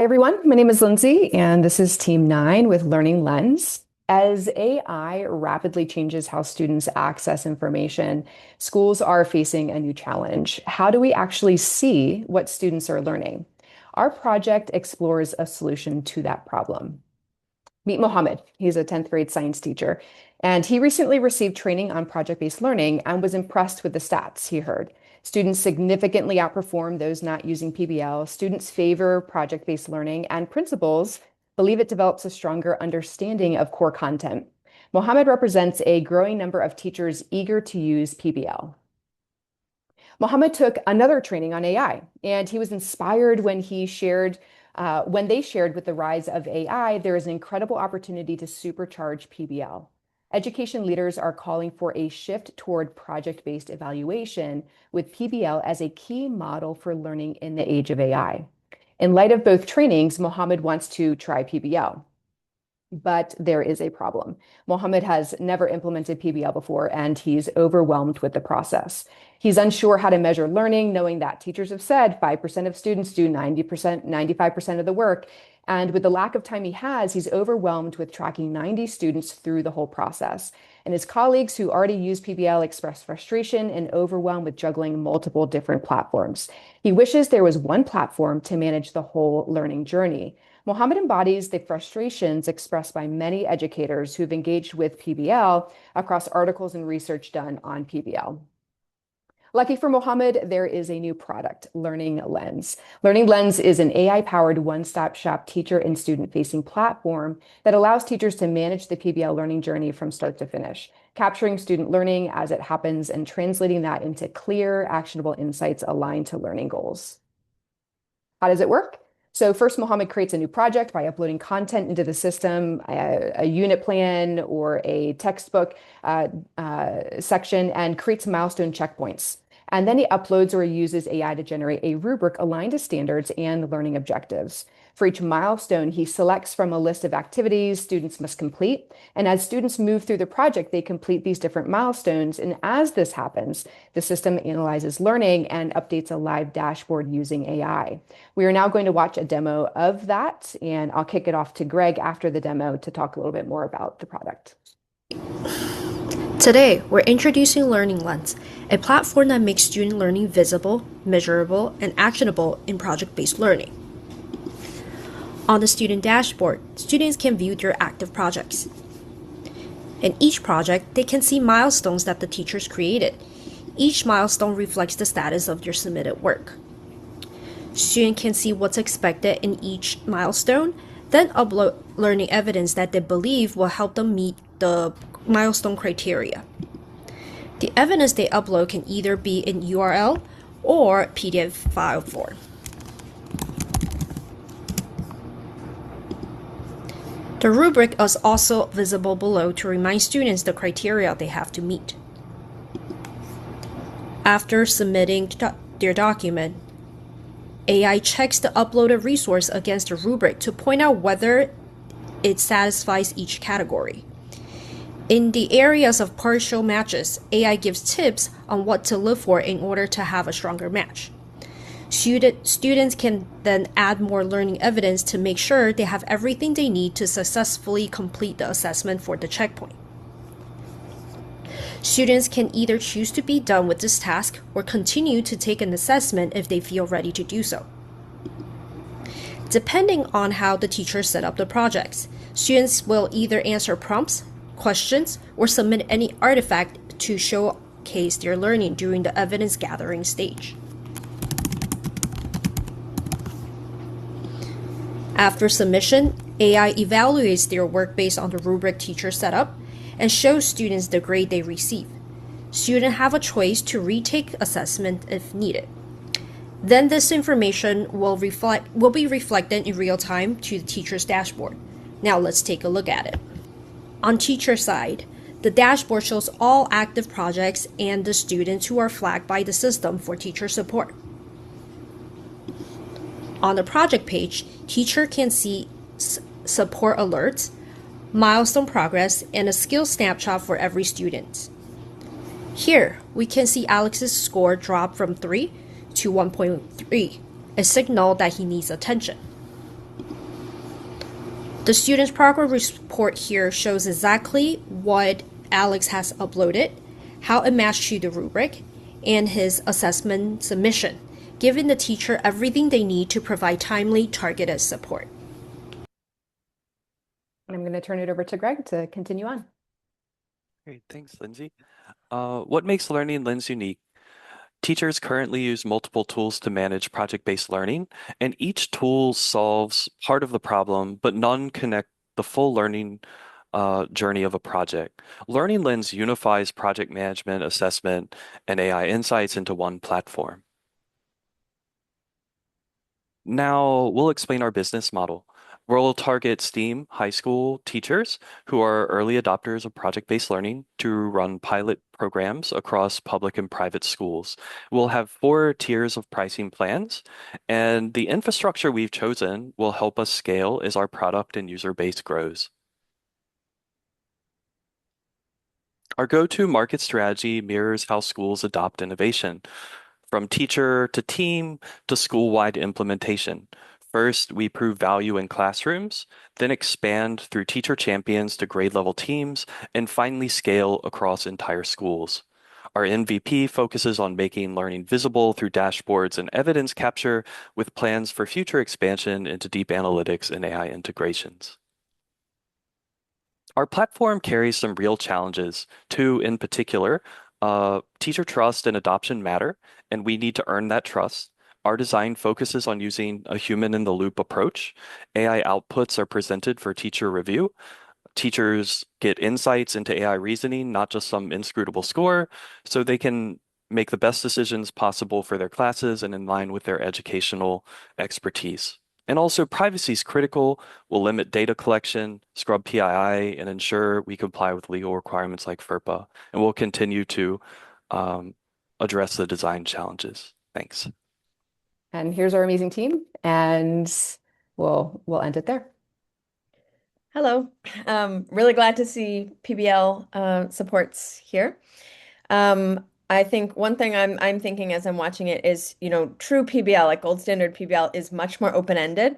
Hi everyone, my name is Lindsay, and this is Team 9 with Learning Lens. As AI rapidly changes how students access information, schools are facing a new challenge. How do we actually see what students are learning? Our project explores a solution to that problem. Meet Mohammed. He's a 10th grade science teacher, and he recently received training on project-based learning and was impressed with the stats he heard. Students significantly outperform those not using PBL. Students favor project-based learning, and principals believe it develops a stronger understanding of core content. Mohammed represents a growing number of teachers eager to use PBL. Mohammed took another training on AI, and he was inspired when they shared with the rise of AI, there is an incredible opportunity to supercharge PBL. Education leaders are calling for a shift toward project-based evaluation with PBL as a key model for learning in the age of AI. In light of both trainings, Mohammed wants to try PBL. But there is a problem. Mohammed has never implemented PBL before, and he's overwhelmed with the process. He's unsure how to measure learning, knowing that teachers have said 5% of students do 90%, 95% of the work. And with the lack of time he has, he's overwhelmed with tracking 90 students through the whole process. And his colleagues who already use PBL express frustration and overwhelm with juggling multiple different platforms. He wishes there was one platform to manage the whole learning journey. Mohammed embodies the frustrations expressed by many educators who've engaged with PBL across articles and research done on PBL. Lucky for Mohammed, there is a new product, Learning Lens. Learning Lens is an AI-powered one-stop shop teacher and student-facing platform that allows teachers to manage the PBL learning journey from start to finish, capturing student learning as it happens and translating that into clear, actionable insights aligned to learning goals. How does it work? So first, Mohammed creates a new project by uploading content into the system, a unit plan or a textbook section, and creates milestone checkpoints. And then he uploads or uses AI to generate a rubric aligned to standards and learning objectives. For each milestone, he selects from a list of activities students must complete. And as students move through the project, they complete these different milestones. And as this happens, the system analyzes learning and updates a live dashboard using AI. We are now going to watch a demo of that, and I'll kick it off to Greg after the demo to talk a little bit more about the product. Today, we're introducing Learning Lens, a platform that makes student learning visible, measurable, and actionable in project-based learning. On the student dashboard, students can view their active projects. In each project, they can see milestones that the teachers created. Each milestone reflects the status of their submitted work. Students can see what's expected in each milestone, then upload learning evidence that they believe will help them meet the milestone criteria. The evidence they upload can either be in URL or PDF file form. The rubric is also visible below to remind students the criteria they have to meet. After submitting their document, AI checks the uploaded resource against the rubric to point out whether it satisfies each category. In the areas of partial matches, AI gives tips on what to look for in order to have a stronger match. Students can then add more learning evidence to make sure they have everything they need to successfully complete the assessment for the checkpoint. Students can either choose to be done with this task or continue to take an assessment if they feel ready to do so. Depending on how the teacher set up the projects, students will either answer prompts, questions, or submit any artifact to showcase their learning during the evidence gathering stage. After submission, AI evaluates their work based on the rubric teacher set up and shows students the grade they receive. Students have a choice to retake assessment if needed. Then this information will be reflected in real time to the teacher's dashboard. Now let's take a look at it. On teacher side, the dashboard shows all active projects and the students who are flagged by the system for teacher support. On the project page, teacher can see support alerts, milestone progress, and a skill snapshot for every student. Here, we can see Alex's score drop from 3 to 1.3, a signal that he needs attention. The student's progress report here shows exactly what Alex has uploaded, how it matched to the rubric, and his assessment submission, giving the teacher everything they need to provide timely, targeted support. I'm going to turn it over to Greg to continue on. Great, thanks, Lindsay. What makes Learning Lens unique? Teachers currently use multiple tools to manage project-based learning, and each tool solves part of the problem, but none connect the full learning journey of a project. Learning Lens unifies project management, assessment, and AI insights into one platform. Now we'll explain our business model. We'll target STEAM high school teachers who are early adopters of project-based learning to run pilot programs across public and private schools. We'll have 4 tiers of pricing plans, and the infrastructure we've chosen will help us scale as our product and user base grows. Our go-to market strategy mirrors how schools adopt innovation, from teacher to team to school-wide implementation. First, we prove value in classrooms, then expand through teacher champions to grade level teams, and finally scale across entire schools. Our MVP focuses on making learning visible through dashboards and evidence capture, with plans for future expansion into deep analytics and AI integrations. Our platform carries some real challenges. 2 in particular, teacher trust and adoption matter, and we need to earn that trust. Our design focuses on using a human in the loop approach. AI outputs are presented for teacher review. Teachers get insights into AI reasoning, not just some inscrutable score, so they can make the best decisions possible for their classes and in line with their educational expertise. And also, privacy is critical. We'll limit data collection, scrub PII, and ensure we comply with legal requirements like FERPA. And we'll continue to um, address the design challenges. Thanks. And here's our amazing team, and we'll end it there. Hello. Really glad to see PBL supports here. I think one thing I'm thinking as I'm watching it is, true PBL, like gold standard PBL, is much more open-ended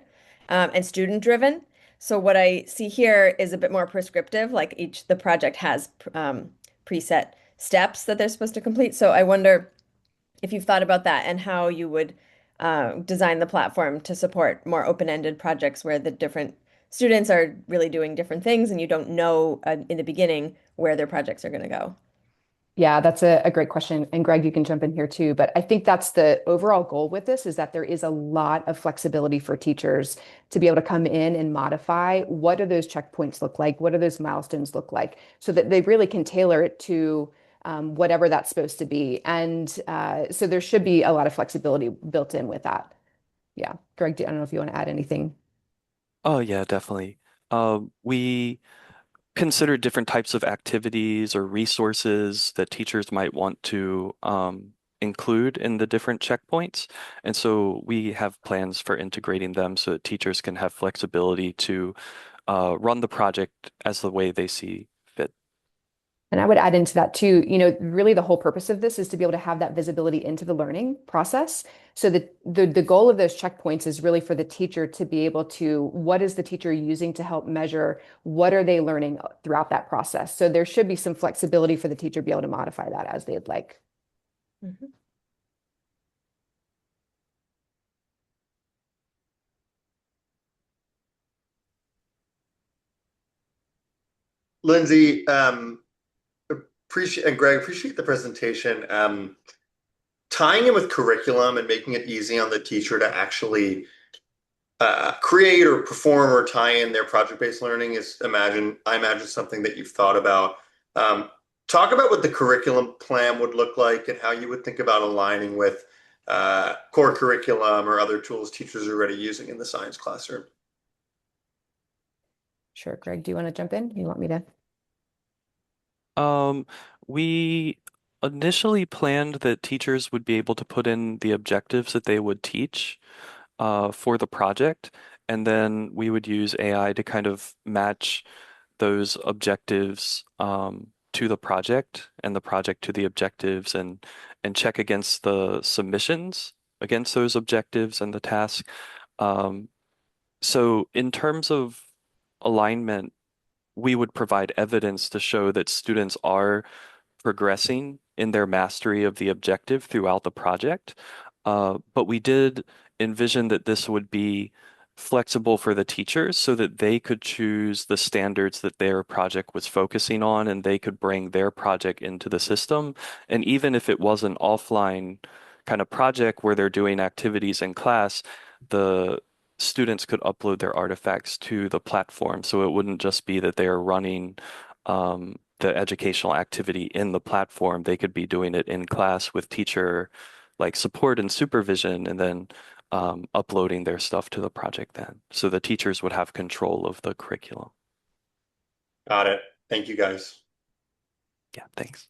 and student-driven. So what I see here is a bit more prescriptive, like the project has preset steps that they're supposed to complete. So I wonder if you've thought about that and how you would design the platform to support more open-ended projects where the different students are really doing different things and you don't know in the beginning where their projects are going to go. Yeah, that's a great question. And Greg, you can jump in here too. But I think that's the overall goal with this is that there is a lot of flexibility for teachers to be able to come in and modify what do those checkpoints look like? What do those milestones look like? So that they really can tailor it to whatever that's supposed to be. And so there should be a lot of flexibility built in with that. Yeah. Greg, I don't know if you want to add anything. Oh, yeah, definitely. We consider different types of activities or resources that teachers might want to include in the different checkpoints. And so we have plans for integrating them so that teachers can have flexibility to run the project as the way they see fit. And I would add into that too, really the whole purpose of this is to be able to have that visibility into the learning process. So the goal of those checkpoints is really for the teacher to be able to, what is the teacher using to help measure what are they learning throughout that process? So there should be some flexibility for the teacher to be able to modify that as they'd like. Mhm. Lindsay, appreciate and Greg, appreciate the presentation. Tying it with curriculum and making it easy on the teacher to actually create or perform or tie in their project-based learning is I imagine something that you've thought about. Um, Talk about what the curriculum plan would look like and how you would think about aligning with core curriculum or other tools teachers are already using in the science classroom. Sure, Greg, do you want to jump in? You want me to? Um, we initially planned that teachers would be able to put in the objectives that they would teach for the project, and then we would use AI to kind of match those objectives to the project and the project to the objectives and check against the submissions against those objectives and the task. Um, so in terms of alignment, we would provide evidence to show that students are progressing in their mastery of the objective throughout the project. But we did envision that this would be flexible for the teachers so that they could choose the standards that their project was focusing on and they could bring their project into the system. And even if it was an offline kind of project where they're doing activities in class, the students could upload their artifacts to the platform. So it wouldn't just be that they're running the educational activity in the platform. They could be doing it in class with teacher like support and supervision and then uploading their stuff to the project then. So the teachers would have control of the curriculum. Got it. Thank you guys. Yeah, thanks.